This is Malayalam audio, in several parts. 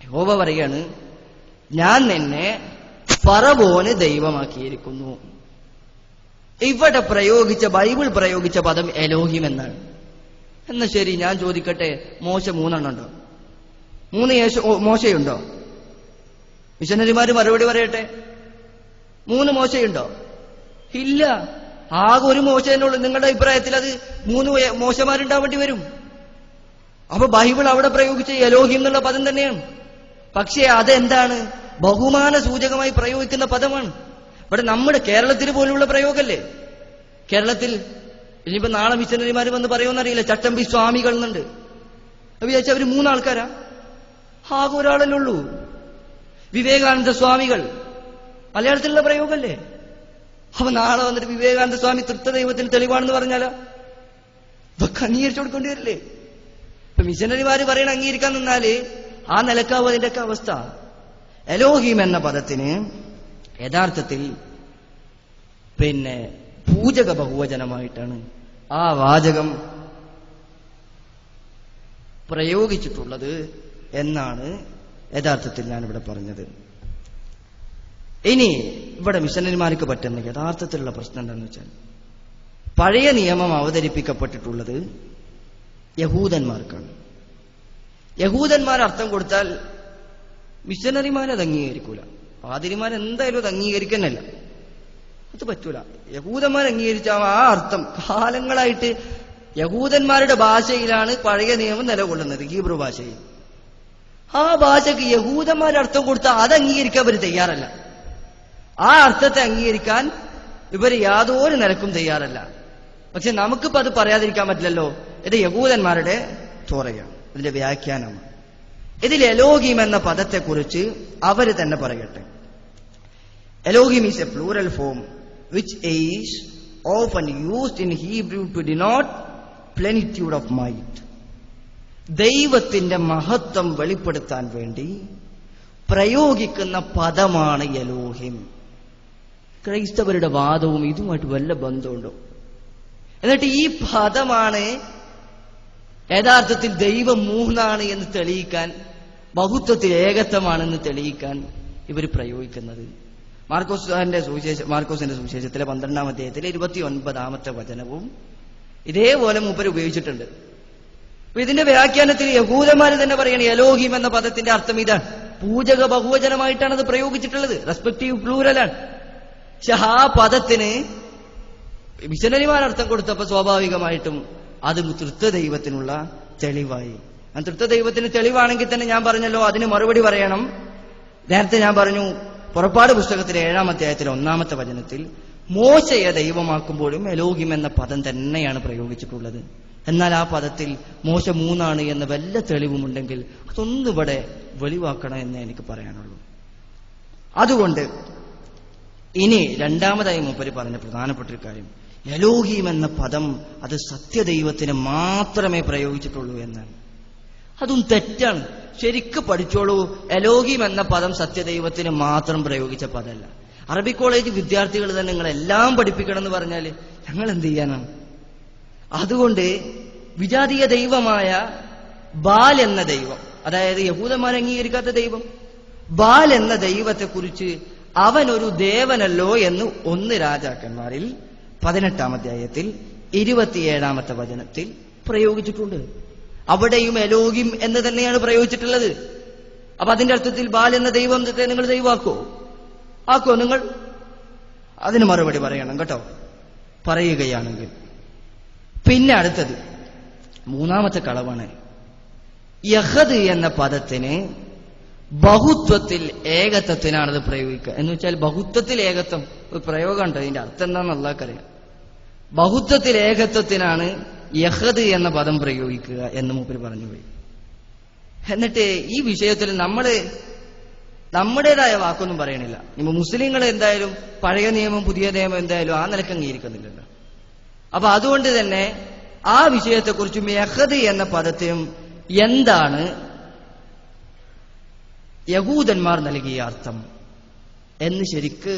യഹോവ പറയാണ്, ഞാൻ നിന്നെ ഫറവോന് ദൈവമാക്കിയിരിക്കുന്നു. ഇവിടെ ബൈബിൾ പ്രയോഗിച്ച പദം എലോഹിം എന്നാണ്. എന്നാ ശരി, ഞാൻ ചോദിക്കട്ടെ, മോശ 3 ഉണ്ടോ? 3 മോശയുണ്ടോ? മിഷനറിമാര് മറുപടി പറയട്ടെ. 3 മോശയുണ്ടോ? ഇല്ല. ആകെ ഒരു മോശ തന്നെയുള്ളൂ. നിങ്ങളുടെ അഭിപ്രായത്തിൽ അത് 3 മോശമാരുണ്ടാവേണ്ടി വരും. അപ്പൊ ബൈബിൾ അവിടെ പ്രയോഗിച്ച എലോഹിം എന്നുള്ള പദം തന്നെയാണ്. പക്ഷേ അതെന്താണ്? ബഹുമാന സൂചകമായി പ്രയോഗിക്കുന്ന പദമാണ്. ഇവിടെ നമ്മുടെ കേരളത്തിൽ പോലുള്ള പ്രയോഗല്ലേ. കേരളത്തിൽ ഇനിയിപ്പോ നാളെ മിഷനറിമാർ വന്ന് പറയുമെന്നറിയില്ല, ചട്ടമ്പി സ്വാമികൾ എന്നുണ്ട്. വിചാരിച്ച അവര് 3 ആൾക്കാരാ? ആകെ ഒരാളല്ലേ ഉള്ളൂ, വിവേകാനന്ദ സ്വാമികൾ. മലയാളത്തിലുള്ള പ്രയോഗല്ലേ. അപ്പൊ നാളെ വന്നിട്ട് വിവേകാനന്ദ സ്വാമി തൃത്വദൈവത്തിന് തെളിവാണെന്ന് പറഞ്ഞാലോ ഇതൊക്കെ അംഗീകരിച്ചു കൊടുക്കേണ്ടി വരില്ലേ? ഇപ്പൊ മിഷനറിമാര് പറയണ അംഗീകരിക്കാൻ നിന്നാല് ആ നിലക്കാവും അതിന്റെയൊക്കെ അവസ്ഥ. എലോഹിം എന്ന പദത്തിന് യഥാർത്ഥത്തിൽ പൂജക ബഹുവചനമായിട്ടാണ് ആ വാചകം പ്രയോഗിച്ചിട്ടുള്ളത് എന്നാണ് യഥാർത്ഥത്തിൽ ഞാനിവിടെ പറഞ്ഞത്. ഇനി ഇവിടെ മിഷനറിമാർക്ക് പറ്റുന്ന യഥാർത്ഥത്തിലുള്ള പ്രശ്നം എന്താണെന്ന് വെച്ചാൽ, പഴയ നിയമം അവതരിപ്പിക്കപ്പെട്ടിട്ടുള്ളത് യഹൂദന്മാർക്കാണ്. യഹൂദന്മാർ അർത്ഥം കൊടുത്താൽ മിഷനറിമാരത് അംഗീകരിക്കൂല. പാതിരിമാരെന്തായാലും അത് അംഗീകരിക്കുന്നില്ല, അത് പറ്റൂല. യഹൂദന്മാർ അംഗീകരിച്ച ആ അർത്ഥം കാലങ്ങളായിട്ട് യഹൂദന്മാരുടെ ഭാഷയിലാണ് പഴയ നിയമം നിലകൊള്ളുന്നത്, ഹീബ്രു ഭാഷയിൽ. ആ ഭാഷയ്ക്ക് യഹൂദന്മാർ അർത്ഥം കൊടുത്താൽ അത് അംഗീകരിക്കാൻ ഇവർ തയ്യാറല്ല. ആ അർത്ഥത്തെ അംഗീകരിക്കാൻ ഇവർ യാതൊരു നിലക്കും തയ്യാറല്ല. പക്ഷെ നമുക്കിപ്പോ അത് പറയാതിരിക്കാൻ പറ്റില്ലല്ലോ. ഇത് യഹൂദന്മാരുടെ തോറയാണ്, ഇതിന്റെ വ്യാഖ്യാനമാണ്. ഇതിൽ എലോഹിം എന്ന പദത്തെക്കുറിച്ച് അവർ തന്നെ പറയട്ടെ. Elohim is A plural form which is often used in Hebrew to denote plenitude of might. ദൈവത്തിന്റെ മഹത്വം വെളിപ്പെടുത്താൻ വേണ്ടി പ്രയോഗിക്കുന്ന പദമാണ് എലോഹിം. ക്രൈസ്തവരുടെ വാദവും ഇതുമായിട്ട് വല്ല ബന്ധമുണ്ടോ? എന്നിട്ട് ഈ പദമാണ് യഥാർത്ഥത്തിൽ ദൈവം 3 എന്ന് തെളിയിക്കാൻ, ബഹുത്വത്തിൽ ഏകത്വമാണെന്ന് തെളിയിക്കാൻ ഇവർ പ്രയോഗിക്കുന്നത്. മാർക്കോസിന്റെ സുവിശേഷത്തിലെ 12-ാം അധ്യായത്തിലെ 29-ാമത്തെ വചനവും ഇതേപോലെ മൂപ്പർ ഉപയോഗിച്ചിട്ടുണ്ട്. അപ്പൊ ഇതിന്റെ വ്യാഖ്യാനത്തിൽ യഹൂദന്മാര് തന്നെ പറയണ എലോഹിം എന്ന പദത്തിന്റെ അർത്ഥം ഇതാണ്. പൂജക ബഹുവചനമായിട്ടാണ് അത് പ്രയോഗിച്ചിട്ടുള്ളത്, റെസ്പെക്റ്റീവ് പ്ലൂറലാണ്. പക്ഷെ ആ പദത്തിന് മിഷനറിമാർ അർത്ഥം കൊടുത്തപ്പോ സ്വാഭാവികമായിട്ടും അത് തൃത്വദൈവത്തിനുള്ള തെളിവായി. തൃത്വദൈവത്തിന് തെളിവാണെങ്കിൽ തന്നെ ഞാൻ പറഞ്ഞല്ലോ, അതിന് മറുപടി പറയണം. നേരത്തെ ഞാൻ പറഞ്ഞു, പുറപ്പാട് പുസ്തകത്തിലെ 7-ാം അധ്യായത്തിലെ 1-ാമത്തെ വചനത്തിൽ മോശയെ ദൈവമാക്കുമ്പോഴും എലോഹിം എന്ന പദം തന്നെയാണ് പ്രയോഗിച്ചിട്ടുള്ളത്. എന്നാൽ ആ പദത്തിൽ മോശ 3 എന്ന വല്ല തെളിവുമുണ്ടെങ്കിൽ അതൊന്നിവിടെ വെളിവാക്കണം എന്നേ എനിക്ക് പറയാനുള്ളൂ. അതുകൊണ്ട് ഇനി രണ്ടാമതായി മൂപ്പര് പറഞ്ഞ പ്രധാനപ്പെട്ട ഒരു കാര്യം, എലോഹിം എന്ന പദം അത് സത്യദൈവത്തിന് മാത്രമേ പ്രയോഗിച്ചിട്ടുള്ളൂ എന്നാണ്. അതും തെറ്റാണ്. ശരിക്ക് പഠിച്ചോളൂ, എലോഹിം എന്ന പദം സത്യദൈവത്തിന് മാത്രം പ്രയോഗിച്ച പദമല്ല. അറബി കോളേജ് വിദ്യാർത്ഥികൾ തന്നെ നിങ്ങളെല്ലാം പഠിപ്പിക്കണം എന്ന് പറഞ്ഞാൽ ഞങ്ങൾ എന്ത് ചെയ്യാനാണ്? അതുകൊണ്ട് വിജാതീയ ദൈവമായ ബാൽ എന്ന ദൈവം, അതായത് യഹൂദന്മാർ അംഗീകരിക്കാത്ത ദൈവം, ബാൽ എന്ന ദൈവത്തെക്കുറിച്ച് അവനൊരു ദേവനല്ലോ എന്ന് 1 രാജാക്കന്മാരിൽ 18-ാം അധ്യായത്തിൽ 27-ാമത്തെ വചനത്തിൽ പ്രയോഗിച്ചിട്ടുണ്ട്. അവിടെയും എലോഹിം എന്ന് തന്നെയാണ് പ്രയോഗിച്ചിട്ടുള്ളത്. അപ്പൊ അതിന്റെ അർത്ഥത്തിൽ ബാൽ എന്ന ദൈവത്തെ നിങ്ങൾ ആക്കോ നിങ്ങൾ? അതിന് മറുപടി പറയണം കേട്ടോ, പറയുകയാണെങ്കിൽ. പിന്നെ അടുത്തത് 3-ാമത്തെ കളവാണ്. യഹദ് എന്ന പദത്തിന് ബഹുത്വത്തിൽ ഏകത്വത്തിനാണത് പ്രയോഗിക്കുക. എന്ന് വെച്ചാൽ ബഹുത്വത്തിൽ ഏകത്വം ഒരു പ്രയോഗമുണ്ട്, അതിന്റെ അർത്ഥം എന്താണെന്ന് അല്ലാഹ്ക്കറിയാം. ബഹുത്വത്തിൽ ഏകത്വത്തിനാണ് യഹദ് എന്ന പദം പ്രയോഗിക്കുക എന്ന് മൂപ്പര് പറഞ്ഞുപോയി. എന്നിട്ട് ഈ വിഷയത്തിൽ നമ്മുടേതായ വാക്കൊന്നും പറയണില്ല. ഇപ്പൊ മുസ്ലിങ്ങൾ എന്തായാലും പഴയ നിയമം പുതിയ നിയമം എന്തായാലും ആ നിലക്ക് അംഗീകരിക്കുന്നില്ലല്ലോ. അപ്പൊ അതുകൊണ്ട് തന്നെ ആ വിഷയത്തെക്കുറിച്ചും യഹദ് എന്ന പദത്തിനും എന്താണ് യഹൂദന്മാർ നൽകിയ അർത്ഥം എന്ന് ശരിക്ക്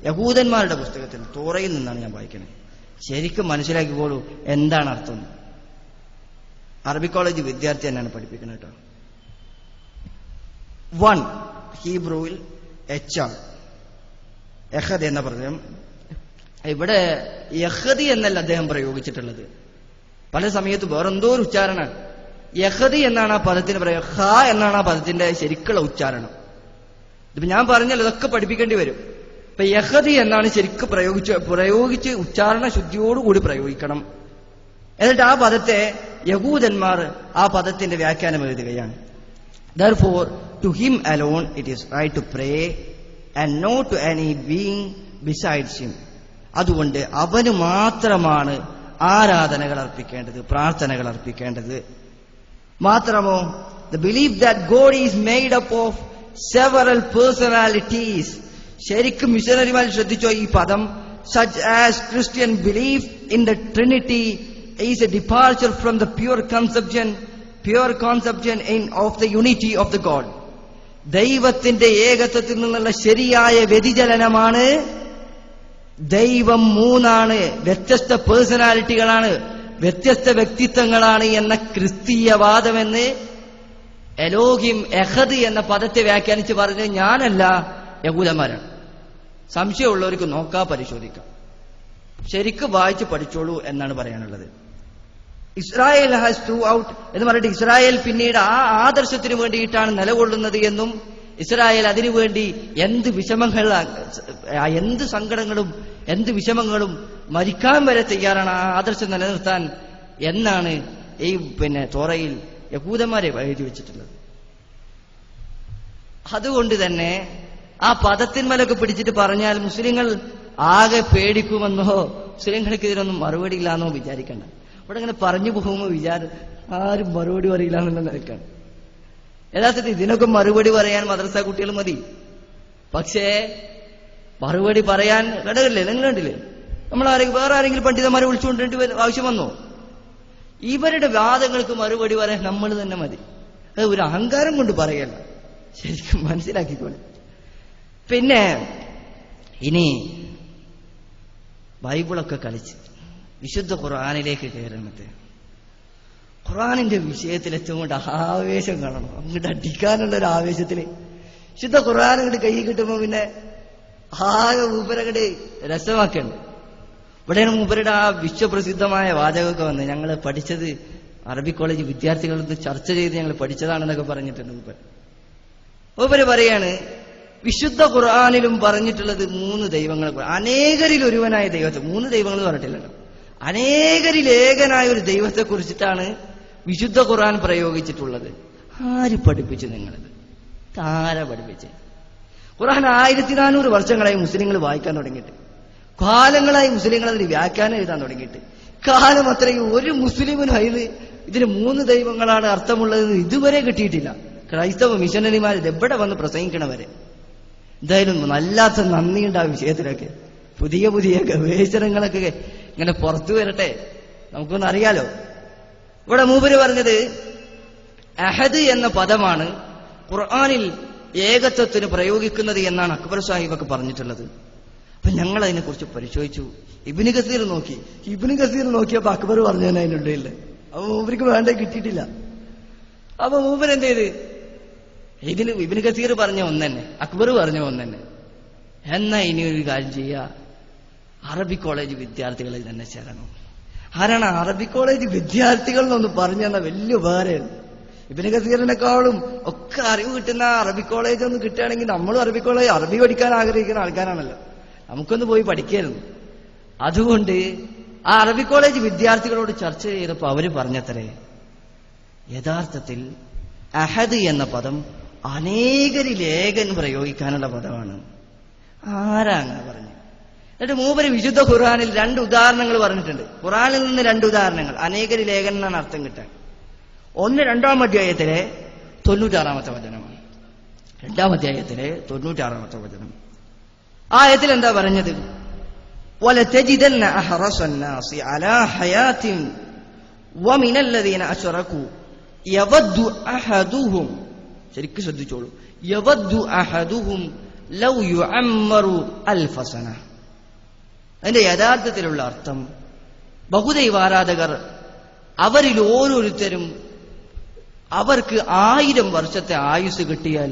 യഹൂദന്മാരുടെ പുസ്തകത്തിൽ തോറയിൽ നിന്നാണ് ഞാൻ വായിക്കുന്നത്. ശരിക്കും മനസ്സിലാക്കിക്കോളൂ എന്താണ് അർത്ഥം. അറബി കോളേജ് വിദ്യാർത്ഥി തന്നെയാണ് പഠിപ്പിക്കുന്നത് കേട്ടോ. വൺ ഹീബ്രുവിൽ എച്ചാണ് യഹദ് എന്ന പദം. ഇവിടെ യഹദി എന്നല്ല അദ്ദേഹം പ്രയോഗിച്ചിട്ടുള്ളത്. പല സമയത്ത് വേറെന്തോ ഒരു ഉച്ചാരണമാണ്. യഹദി എന്നാണ് ആ പദത്തിന് പറയുക. ഹ എന്നാണ് ആ പദത്തിന്റെ ശരിക്കുള്ള ഉച്ചാരണം. ഇതിപ്പോ ഞാൻ പറഞ്ഞാൽ ഇതൊക്കെ പഠിപ്പിക്കേണ്ടി വരും. ഇപ്പൊ യഹദി എന്നാണ് ശരിക്ക് പ്രയോഗിച്ച് ഉച്ചാരണ ശുദ്ധിയോടുകൂടി പ്രയോഗിക്കണം. എന്നിട്ട് ആ പദത്തെ യഹൂദന്മാർ ആ പദത്തിന്റെ വ്യാഖ്യാനം എഴുതുകയാണ്. Therefore, to him alone it is right to pray and not to any being besides him. അതുകൊണ്ട് അവന് മാത്രമാണ് ആരാധനകൾ അർപ്പിക്കേണ്ടത്, പ്രാർത്ഥനകൾ അർപ്പിക്കേണ്ടത്. മാത്രമോ, the belief that God is made up of several personalities. ശരിക്കും മിഷനറിമാർ ശ്രദ്ധിച്ചോ ഈ പദം? such as Christian belief in the Trinity is a departure from the pure conception of the unity of the God. ദൈവത്തിന്റെ ഏകത്വത്തിൽ നിന്നുള്ള ശരിയായ വ്യതിചലനമാണ് ദൈവം മൂന്നാണ്, വ്യത്യസ്ത പേഴ്സണാലിറ്റികളാണ്, വ്യത്യസ്ത വ്യക്തിത്വങ്ങളാണ് എന്ന ക്രിസ്തീയവാദമെന്ന് എലോഹിം എഹദ് എന്ന പദത്തെ വ്യാഖ്യാനിച്ച് പറഞ്ഞത് ഞാനല്ല, യഹൂദന്മാരാണ്. സംശയമുള്ളവർക്ക് നോക്കാം, പരിശോധിക്കാം. ശരിക്കും വായിച്ച് പഠിച്ചോളൂ എന്നാണ് പറയാനുള്ളത്. ഇസ്രായേൽ ഹാസ് ത്രൂ ഔട്ട് എന്ന് പറഞ്ഞിട്ട് ഇസ്രായേൽ പിന്നീട് ആ ആദർശത്തിന് വേണ്ടിയിട്ടാണ് നിലകൊള്ളുന്നത് എന്നും ഇസ്രായേൽ അതിനുവേണ്ടി എന്ത് സങ്കടങ്ങളും എന്ത് വിഷമങ്ങളും മരിക്കാൻ വരെ തയ്യാറാണ് ആ ആദർശം നിലനിർത്താൻ എന്നാണ് ഈ തോറയിൽ യഹൂദന്മാരെ എഴുതി വെച്ചിട്ടുള്ളത്. അതുകൊണ്ട് തന്നെ ആ പദത്തിന്മേലൊക്കെ പിടിച്ചിട്ട് പറഞ്ഞാൽ മുസ്ലിങ്ങൾ ആകെ പേടിക്കുമെന്നോ മുസ്ലിങ്ങൾക്ക് ഇതിനൊന്നും മറുപടി ഇല്ലാന്നോ വിചാരിക്കണ്ട. ഇവിടെ ഇങ്ങനെ പറഞ്ഞു പോകുമ്പോൾ ആരും മറുപടി പറയില്ല എന്നുള്ള നിലക്കാണ്. യഥാർത്ഥത്തിൽ ഇതിനൊക്കെ മറുപടി പറയാൻ മദ്രസ കുട്ടികൾ മതി. പക്ഷേ മറുപടി പറയാൻ കടകല്ലേ, നിങ്ങൾ കണ്ടില്ലേ, വേറെ ആരെങ്കിലും പണ്ഡിതന്മാരെ വിളിച്ചുകൊണ്ടിട്ട് ആവശ്യം വന്നോ? ഇവരുടെ വാദങ്ങൾക്ക് മറുപടി പറയാൻ നമ്മൾ തന്നെ മതി. അത് ഒരു അഹങ്കാരം കൊണ്ട് പറയല്ല, ശരിക്കും മനസ്സിലാക്കിക്കോളെ. പിന്നെ ഇനി ബൈബിളൊക്കെ കളിച്ച് വിശുദ്ധ ഖുർആനിലേക്ക് കയറണത്. ഖുർആനിന്റെ വിഷയത്തിലെത്തുകൊണ്ട് ആവേശം കാണണം, അങ്ങോട്ട് അടിക്കാനുള്ള ഒരു ആവേശത്തില്. വിശുദ്ധ ഖുർആൻ അങ്ങോട്ട് കൈ കിട്ടുമ്പോ പിന്നെ ആകെ മൂപ്പരങ്ങോട്ട് രസമാക്കണ്ട്. ഇവിടെയാണ് മൂപ്പരുടെ ആ വിശ്വപ്രസിദ്ധമായ വാചകമൊക്കെ വന്നത്. ഞങ്ങൾ പഠിച്ചത് അറബി കോളേജ് വിദ്യാർത്ഥികളിൽ ചർച്ച ചെയ്ത് ഞങ്ങൾ പഠിച്ചതാണെന്നൊക്കെ പറഞ്ഞിട്ടുണ്ട് മൂപ്പര് പറയാണ്, വിശുദ്ധ ഖുർആനിലും പറഞ്ഞിട്ടുള്ളത് 3 ദൈവങ്ങൾ, അനേകരിൽ ഒരുവനായ ദൈവത്തെ, 3 ദൈവങ്ങൾ പറഞ്ഞിട്ടില്ലല്ലോ, അനേകരിൽ ഏകനായ ഒരു ദൈവത്തെ കുറിച്ചിട്ടാണ് വിശുദ്ധ ഖുർആൻ പ്രയോഗിച്ചിട്ടുള്ളത്. ആര് പഠിപ്പിച്ചു നിങ്ങളിത്? ആരാ പഠിപ്പിച്ച്? ഖുർആൻ 1400 വർഷങ്ങളായി മുസ്ലിങ്ങൾ വായിക്കാൻ തുടങ്ങിയിട്ട്, കാലങ്ങളായി മുസ്ലിങ്ങൾ അതിന് വ്യാഖ്യാനം എഴുതാൻ തുടങ്ങിയിട്ട്, കാലം അത്രയും ഒരു മുസ്ലിമിനും ഇതിന് 3 ദൈവങ്ങളാണ് അർത്ഥമുള്ളതെന്ന് ഇതുവരെ കിട്ടിയിട്ടില്ല. ക്രൈസ്തവ മിഷനറിമാർ എവിടെ വന്ന് പ്രസംഗിക്കണവരെ. എന്തായാലും നല്ലാത്ത നന്ദിയുണ്ട് ആ വിഷയത്തിലൊക്കെ. പുതിയ പുതിയ ഗവേഷണങ്ങളൊക്കെ ഇങ്ങനെ പുറത്തു വരട്ടെ, നമുക്കൊന്നും അറിയാലോ. ഇവിടെ മൂപ്പര് പറഞ്ഞത് അഹദ് എന്ന പദമാണ് ഖുർആനിൽ ഏകത്വത്തിന് പ്രയോഗിക്കുന്നത് എന്നാണ് അക്ബർ സാഹിബൊക്കെ പറഞ്ഞിട്ടുള്ളത്. അപ്പൊ ഞങ്ങൾ അതിനെക്കുറിച്ച് പരിശോധിച്ചു. ഇബ്നു കസീർ നോക്കിയപ്പോ അക്ബർ പറഞ്ഞു തന്നെ അതിനുള്ളിൽ. അപ്പൊ മൂപ്പർക്ക് വേണ്ട കിട്ടിയിട്ടില്ല. അപ്പൊ മൂപ്പർ എന്ത് ചെയ്ത്, ഇതിന് ഇബ്നു കസീർ പറഞ്ഞ ഒന്ന് തന്നെ, അക്ബർ പറഞ്ഞ ഒന്ന് തന്നെ. എന്നാ ഇനി ഒരു കാര്യം ചെയ്യുക, അറബി കോളേജ് വിദ്യാർത്ഥികളിൽ തന്നെ ചേരണം. ആരാണ് അറബി കോളേജ് വിദ്യാർത്ഥികൾ എന്നൊന്ന് പറഞ്ഞു തന്ന വലിയ ഉപകാരമാണ്. ഇബ്നു കസീറിനെക്കാളും ഒക്കെ അറിവ് കിട്ടുന്ന അറബി കോളേജ് ഒന്ന് കിട്ടുകയാണെങ്കിൽ നമ്മളും അറബി പഠിക്കാൻ ആഗ്രഹിക്കുന്ന ആൾക്കാരാണല്ലോ, നമുക്കൊന്ന് പോയി പഠിക്കായിരുന്നു. അതുകൊണ്ട് ആ അറബി കോളേജ് വിദ്യാർത്ഥികളോട് ചർച്ച ചെയ്തപ്പോൾ അവര് പറഞ്ഞത്രേ, യഥാർത്ഥത്തിൽ അഹദ് എന്ന പദം അനേകരിൽ ഏകൻ പ്രയോഗിക്കാനുള്ള പദമാണ്. ആരാ അങ്ങനെ പറഞ്ഞു? എന്നിട്ട് മൂപ്പര് വിശുദ്ധ ഖുർആനിൽ 2 ഉദാഹരണങ്ങൾ പറഞ്ഞിട്ടുണ്ട്. ഖുർആനിൽ നിന്ന് 2 ഉദാഹരണങ്ങൾ, അനേകരിൽ ഏകൻ എന്നാണ് അർത്ഥം കിട്ടാൻ. ഒന്ന് 2-ാം അധ്യായത്തിലെ 96-ാമത്തെ വചനമാണ്. 2-ാം അധ്യായത്തിലെ 96-ാമത്തെ വചനം. ആ ആയത്തിൽ എന്താ പറഞ്ഞത്? وَلَتَجِدَنَّ أَحْرَصَ النَّاسِ عَلَى حَيَاةٍ وَمِنَ الَّذِينَ أَشْرَكُوا يَوَدُّ أَحَدُهُمْ, ശരിക്കും ശ്രദ്ധിച്ചോളൂ, يَوَدُّ أَحَدُهُمْ لَوْ يُعَمَّرُ أَلْفَ سَنَةٍ. അതിന്റെ യഥാർത്ഥത്തിലുള്ള അർത്ഥം, ബഹുദൈവാരാധകർ അവരിൽ ഓരോരുത്തരും അവർക്ക് 1000 വർഷത്തെ ആയുസ് കിട്ടിയാൽ